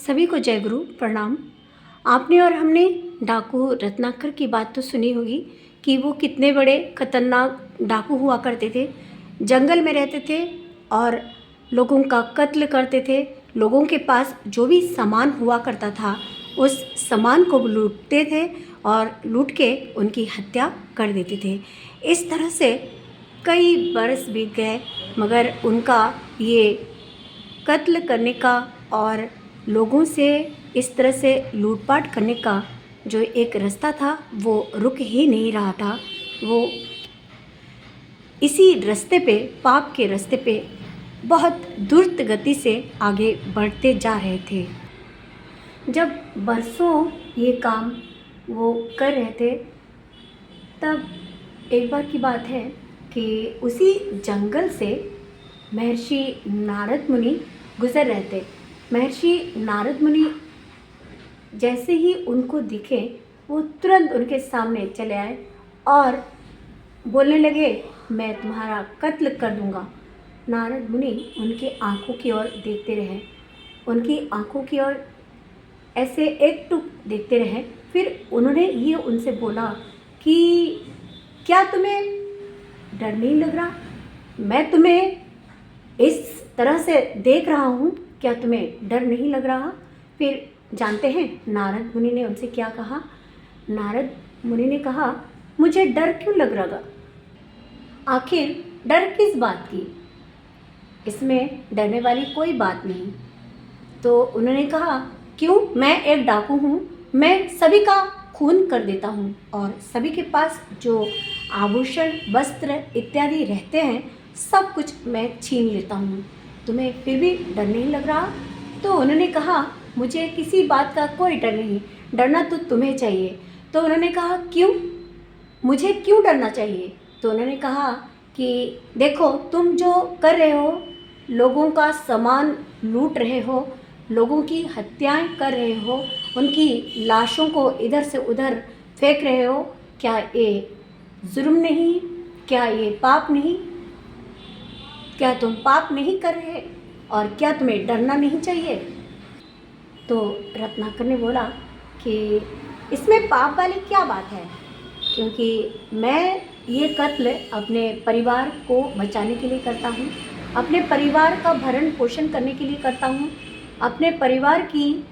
सभी को जय गुरु प्रणाम। आपने और हमने डाकू रत्नाकर की बात तो सुनी होगी कि वो कितने बड़े खतरनाक डाकू हुआ करते थे। जंगल में रहते थे और लोगों का कत्ल करते थे। लोगों के पास जो भी सामान हुआ करता था उस सामान को लूटते थे और लूट के उनकी हत्या कर देते थे। इस तरह से कई बरस बीत गए, मगर उनका ये कत्ल करने का और लोगों से इस तरह से लूटपाट करने का जो एक रास्ता था वो रुक ही नहीं रहा था। वो इसी रास्ते पे, पाप के रास्ते पे बहुत द्रुत गति से आगे बढ़ते जा रहे थे। जब बरसों ये काम वो कर रहे थे, तब एक बार की बात है कि उसी जंगल से महर्षि नारद मुनि गुजर रहे थे। महर्षि नारद मुनि जैसे ही उनको दिखे वो तुरंत उनके सामने चले आए और बोलने लगे, मैं तुम्हारा कत्ल कर दूंगा। नारद मुनि उनकी आंखों की ओर देखते रहे, उनकी आंखों की ओर ऐसे एकटुक देखते रहे। फिर उन्होंने ये उनसे बोला कि क्या तुम्हें डर नहीं लग रहा? मैं तुम्हें इस तरह से देख रहा हूँ, क्या तुम्हें डर नहीं लग रहा? फिर जानते हैं नारद मुनि ने उनसे क्या कहा? नारद मुनि ने कहा, मुझे डर क्यों लग रहा? आखिर डर किस बात की? इसमें डरने वाली कोई बात नहीं। तो उन्होंने कहा, क्यों? मैं एक डाकू हूँ, मैं सभी का खून कर देता हूँ और सभी के पास जो आभूषण, वस्त्र इत्यादि रहते हैं सब कुछ मैं छीन लेता हूँ। तुम्हें फिर भी डर नहीं लग रहा? तो उन्होंने कहा, मुझे किसी बात का कोई डर नहीं, डरना तो तुम्हें चाहिए। तो उन्होंने कहा, क्यों? मुझे क्यों डरना चाहिए? तो उन्होंने कहा कि देखो, तुम जो कर रहे हो, लोगों का सामान लूट रहे हो, लोगों की हत्याएं कर रहे हो, उनकी लाशों को इधर से उधर फेंक रहे हो, क्या ये जुर्म नहीं? क्या ये पाप नहीं? क्या तुम पाप नहीं कर रहे और क्या तुम्हें डरना नहीं चाहिए? तो रत्नाकर ने बोला कि इसमें पाप वाली क्या बात है, क्योंकि मैं ये कत्ल अपने परिवार को बचाने के लिए करता हूँ, अपने परिवार का भरण पोषण करने के लिए करता हूँ, अपने परिवार की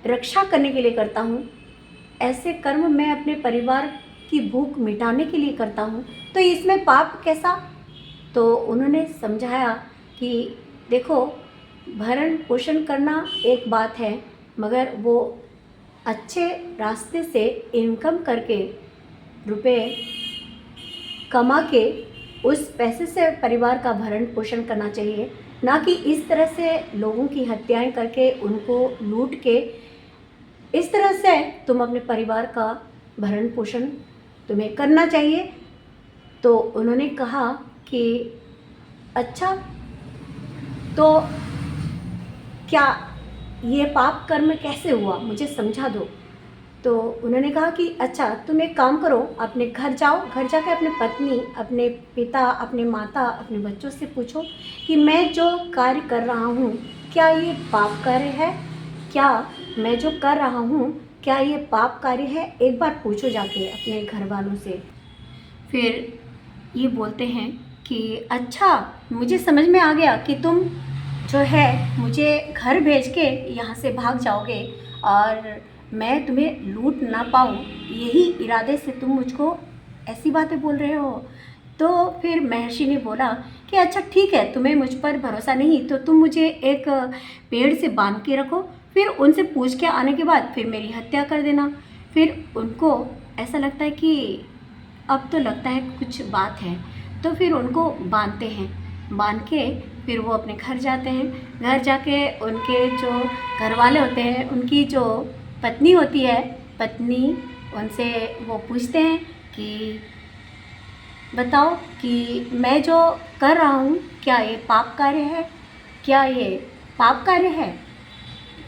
रक्षा करने के लिए करता हूँ। ऐसे कर्म मैं अपने परिवार की भूख मिटाने के लिए करता हूँ, तो इसमें पाप कैसा? तो उन्होंने समझाया कि देखो, भरण पोषण करना एक बात है, मगर वो अच्छे रास्ते से इनकम करके, रुपए कमा के उस पैसे से परिवार का भरण पोषण करना चाहिए, ना कि इस तरह से लोगों की हत्याएं करके, उनको लूट के। इस तरह से तुम अपने परिवार का भरण पोषण तुम्हें करना चाहिए। तो उन्होंने कहा कि अच्छा, तो क्या ये पाप कर्म कैसे हुआ, मुझे समझा दो। तो उन्होंने कहा कि अच्छा, तुम एक काम करो, अपने घर जाओ, घर जाकर अपने पत्नी, अपने पिता, अपने माता, अपने बच्चों से पूछो कि मैं जो कार्य कर रहा हूँ क्या ये पाप कार्य है? क्या मैं जो कर रहा हूँ क्या ये पाप कार्य है? एक बार पूछो जाके अपने घर वालों से। फिर ये बोलते हैं कि अच्छा, मुझे समझ में आ गया कि तुम जो है मुझे घर भेज के यहाँ से भाग जाओगे और मैं तुम्हें लूट ना पाऊँ, यही इरादे से तुम मुझको ऐसी बातें बोल रहे हो। तो फिर महर्षि ने बोला कि अच्छा ठीक है, तुम्हें मुझ पर भरोसा नहीं तो तुम मुझे एक पेड़ से बांध के रखो, फिर उनसे पूछ के आने के बाद फिर मेरी हत्या कर देना। फिर उनको ऐसा लगता है कि अब तो लगता है कुछ बात है, तो फिर उनको बांधते हैं। बांध के फिर वो अपने घर जाते हैं। घर जाके उनके जो घर वाले होते हैं, उनकी जो पत्नी होती है, पत्नी उनसे वो पूछते हैं कि बताओ कि मैं जो कर रहा हूँ क्या ये पाप कार्य है? क्या ये पाप कार्य है?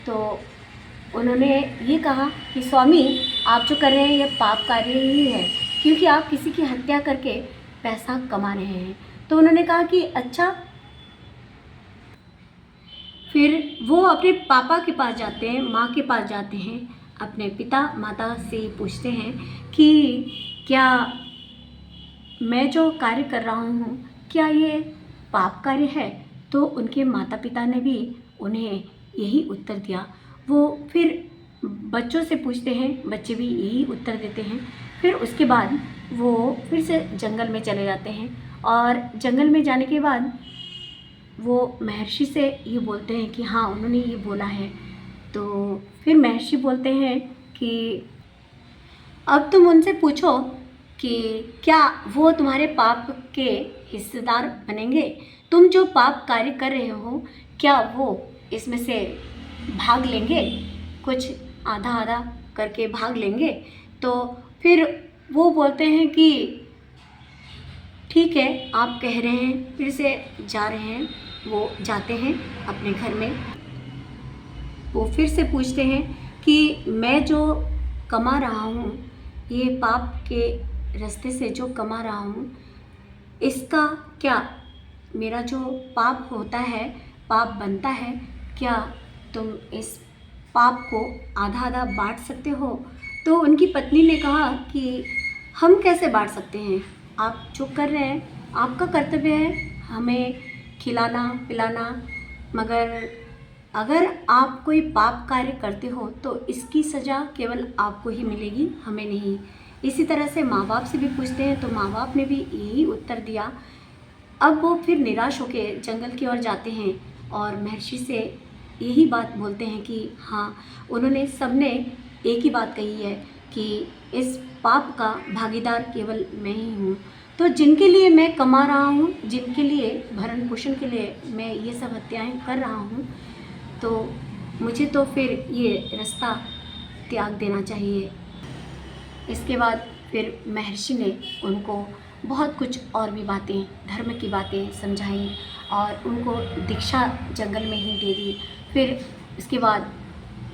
तो उन्होंने ये कहा कि स्वामी, आप जो कर रहे हैं ये पाप कार्य ही है, क्योंकि आप किसी की हत्या करके पैसा कमा रहे हैं। तो उन्होंने कहा कि अच्छा, फिर वो अपने पापा के पास जाते हैं, माँ के पास जाते हैं, अपने पिता माता से पूछते हैं कि क्या मैं जो कार्य कर रहा हूँ क्या ये पाप कार्य है। तो उनके माता पिता ने भी उन्हें यही उत्तर दिया। वो फिर बच्चों से पूछते हैं, बच्चे भी यही उत्तर देते हैं। फिर उसके बाद वो फिर से जंगल में चले जाते हैं और जंगल में जाने के बाद वो महर्षि से ये बोलते हैं कि हाँ उन्होंने ये बोला है। तो फिर महर्षि बोलते हैं कि अब तुम उनसे पूछो कि क्या वो तुम्हारे पाप के हिस्सेदार बनेंगे। तुम जो पाप कार्य कर रहे हो क्या वो इसमें से भाग लेंगे, कुछ आधा आधा करके भाग लेंगे। तो फिर वो बोलते हैं कि ठीक है आप कह रहे हैं, फिर से जा रहे हैं। वो जाते हैं अपने घर में। वो फिर से पूछते हैं कि मैं जो कमा रहा हूँ, ये पाप के रास्ते से जो कमा रहा हूँ, इसका क्या मेरा जो पाप होता है, पाप बनता है, क्या तुम इस पाप को आधा आधा बांट सकते हो। तो उनकी पत्नी ने कहा कि हम कैसे बांट सकते हैं, आप जो कर रहे हैं आपका कर्तव्य है हमें खिलाना पिलाना, मगर अगर आप कोई पाप कार्य करते हो तो इसकी सज़ा केवल आपको ही मिलेगी, हमें नहीं। इसी तरह से माँ बाप से भी पूछते हैं तो माँ बाप ने भी यही उत्तर दिया। अब वो फिर निराश होकर जंगल की ओर जाते हैं और महर्षि से यही बात बोलते हैं कि हाँ उन्होंने सबने एक ही बात कही है कि इस पाप का भागीदार केवल मैं ही हूँ। तो जिनके लिए मैं कमा रहा हूँ, जिनके लिए भरण पोषण के लिए मैं ये सब हत्याएं कर रहा हूँ, तो मुझे तो फिर ये रास्ता त्याग देना चाहिए। इसके बाद फिर महर्षि ने उनको बहुत कुछ और भी बातें, धर्म की बातें समझाई और उनको दीक्षा जंगल में ही दे दी। फिर इसके बाद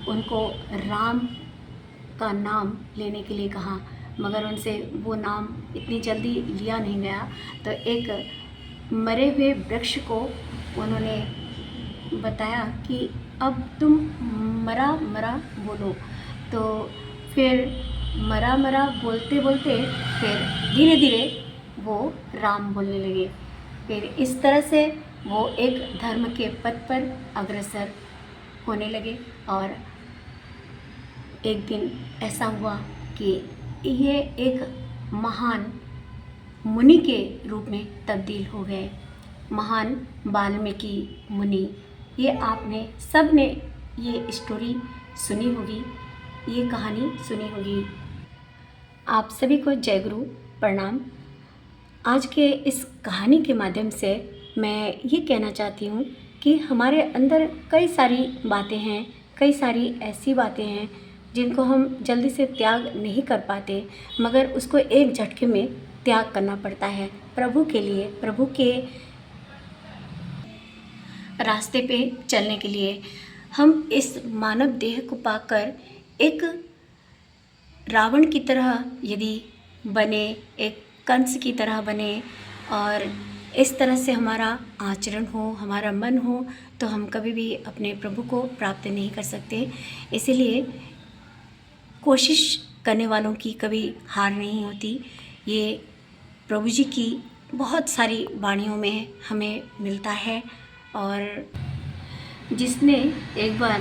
उनको राम का नाम लेने के लिए कहा, मगर उनसे वो नाम इतनी जल्दी लिया नहीं गया। तो एक मरे हुए वृक्ष को उन्होंने बताया कि अब तुम मरा मरा बोलो। तो फिर मरा मरा बोलते बोलते फिर धीरे धीरे वो राम बोलने लगे। फिर इस तरह से वो एक धर्म के पथ पर अग्रसर होने लगे और एक दिन ऐसा हुआ कि ये एक महान मुनि के रूप में तब्दील हो गए, महान वाल्मीकि मुनि। ये आपने सब ने ये स्टोरी सुनी होगी, ये कहानी सुनी होगी। आप सभी को जय गुरु प्रणाम। आज के इस कहानी के माध्यम से मैं ये कहना चाहती हूँ कि हमारे अंदर कई सारी बातें हैं, कई सारी ऐसी बातें हैं जिनको हम जल्दी से त्याग नहीं कर पाते, मगर उसको एक झटके में त्याग करना पड़ता है प्रभु के लिए, प्रभु के रास्ते पे चलने के लिए। हम इस मानव देह को पाकर एक रावण की तरह यदि बने, एक कंस की तरह बने और इस तरह से हमारा आचरण हो, हमारा मन हो, तो हम कभी भी अपने प्रभु को प्राप्त नहीं कर सकते। इसीलिए कोशिश करने वालों की कभी हार नहीं होती। ये प्रभु जी की बहुत सारी वाणियों में हमें मिलता है। और जिसने एक बार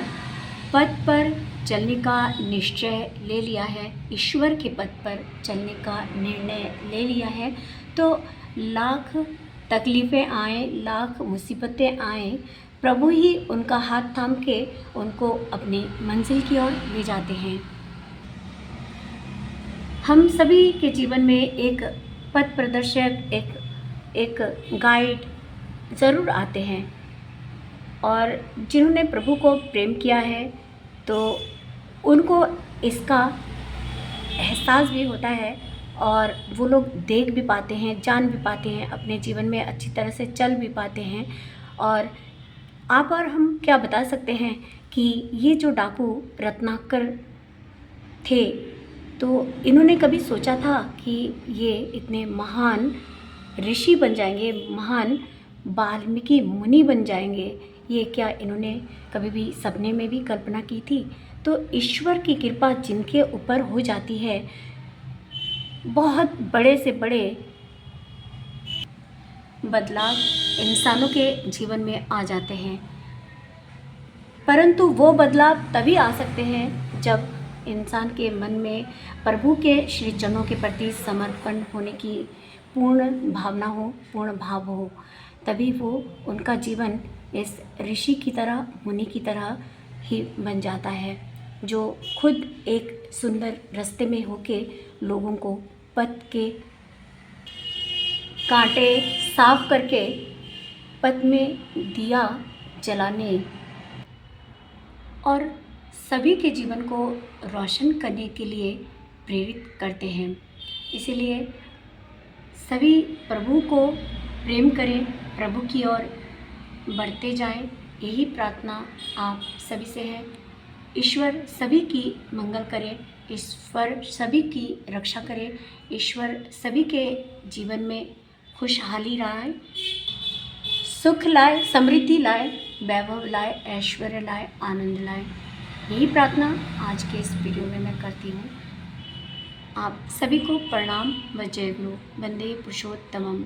पथ पर चलने का निश्चय ले लिया है, ईश्वर के पथ पर चलने का निर्णय ले लिया है, तो लाख तकलीफ़ें आए, लाख मुसीबतें आए, प्रभु ही उनका हाथ थाम के उनको अपनी मंजिल की ओर ले जाते हैं। हम सभी के जीवन में एक पथ प्रदर्शक, एक गाइड ज़रूर आते हैं और जिन्होंने प्रभु को प्रेम किया है तो उनको इसका एहसास भी होता है और वो लोग देख भी पाते हैं, जान भी पाते हैं, अपने जीवन में अच्छी तरह से चल भी पाते हैं। और आप और हम क्या बता सकते हैं कि ये जो डाकू रत्नाकर थे, तो इन्होंने कभी सोचा था कि ये इतने महान ऋषि बन जाएंगे, महान वाल्मीकि मुनि बन जाएंगे। ये क्या इन्होंने कभी भी सपने में भी कल्पना की थी? तो ईश्वर की कृपा जिनके ऊपर हो जाती है, बहुत बड़े से बड़े बदलाव इंसानों के जीवन में आ जाते हैं। परंतु वो बदलाव तभी आ सकते हैं जब इंसान के मन में प्रभु के श्री चरणों के प्रति समर्पण होने की पूर्ण भावना हो, पूर्ण भाव हो। तभी वो उनका जीवन इस ऋषि की तरह, मुनि की तरह ही बन जाता है, जो खुद एक सुंदर रास्ते में होके लोगों को पथ के कांटे साफ करके पथ में दिया जलाने और सभी के जीवन को रोशन करने के लिए प्रेरित करते हैं। इसीलिए सभी प्रभु को प्रेम करें, प्रभु की ओर बढ़ते जाएं, यही प्रार्थना आप सभी से है। ईश्वर सभी की मंगल करे, ईश्वर सभी की रक्षा करे, ईश्वर सभी के जीवन में खुशहाली लाए, सुख लाए, समृद्धि लाए, वैभव लाए, ऐश्वर्य लाए, आनंद लाए। यही प्रार्थना आज के इस वीडियो में मैं करती हूँ। आप सभी को प्रणाम व जय गुरु। वंदे पुरुषोत्तमम।